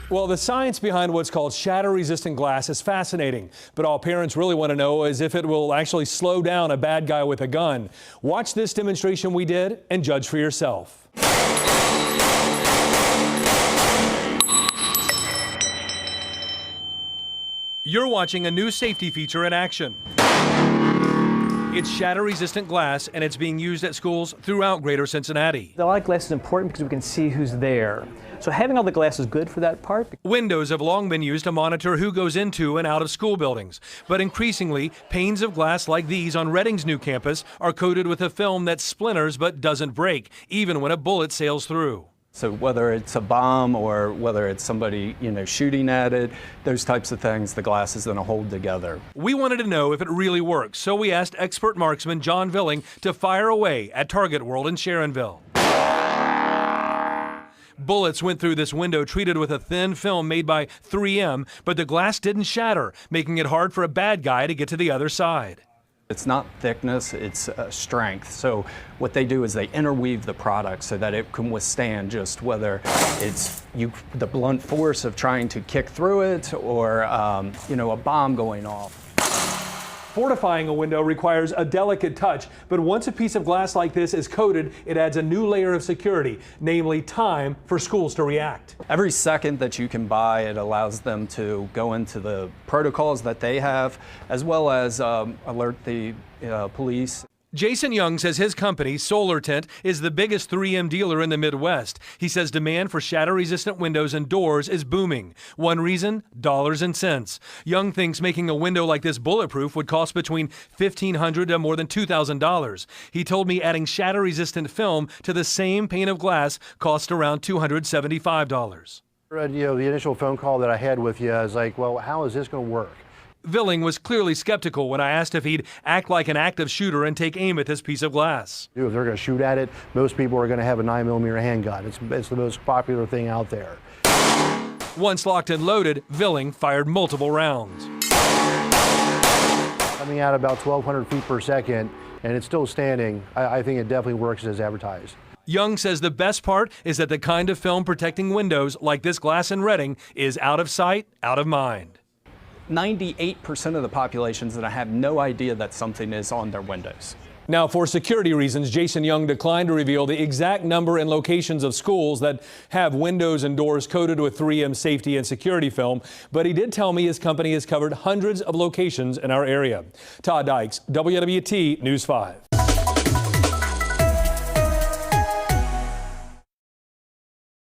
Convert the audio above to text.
Well, the science behind what's called shatter-resistant glass is fascinating, but all parents really want to know is if it will actually slow down a bad guy with a gun. Watch this demonstration we did and judge for yourself. You're watching a new safety feature in action. It's shatter-resistant glass, and it's being used at schools throughout Greater Cincinnati. A lot of glass is important because we can see who's there. So having all the glass is good for that part. Windows have long been used to monitor who goes into and out of school buildings. But increasingly, panes of glass like these on Reading's new campus are coated with a film that splinters but doesn't break, even when a bullet sails through. So whether it's a bomb or whether it's somebody, shooting at it, those types of things, the glass is going to hold together. We wanted to know if it really works, so we asked expert marksman John Villing to fire away at Target World in Sharonville. Bullets went through this window treated with a thin film made by 3M, but the glass didn't shatter, making it hard for a bad guy to get to the other side. It's not thickness, it's strength. So what they do is they interweave the product so that it can withstand just whether it's the blunt force of trying to kick through it or a bomb going off. Fortifying a window requires a delicate touch, but once a piece of glass like this is coated, it adds a new layer of security, namely time for schools to react. Every second that you can buy, it allows them to go into the protocols that they have, as well as alert the police. Jason Young says his company, Solar Tint, is the biggest 3M dealer in the Midwest. He says demand for shatter-resistant windows and doors is booming. One reason? Dollars and cents. Young thinks making a window like this bulletproof would cost between $1,500 to more than $2,000. He told me adding shatter-resistant film to the same pane of glass cost around $275. The initial phone call that I had with you, I was like, well, how is this going to work? Villing was clearly skeptical when I asked if he'd act like an active shooter and take aim at this piece of glass. If they're going to shoot at it, most people are going to have a 9mm handgun. It's the most popular thing out there. Once locked and loaded, Villing fired multiple rounds. Coming out about 1,200 feet per second, and it's still standing. I think it definitely works as advertised. Young says the best part is that the kind of film protecting windows like this glass in Reading is out of sight, out of mind. 98% of the population's gonna have no idea that something is on their windows. Now, for security reasons, Jason Young declined to reveal the exact number and locations of schools that have windows and doors coated with 3M safety and security film, but he did tell me his company has covered hundreds of locations in our area. Todd Dykes, WLWT News 5.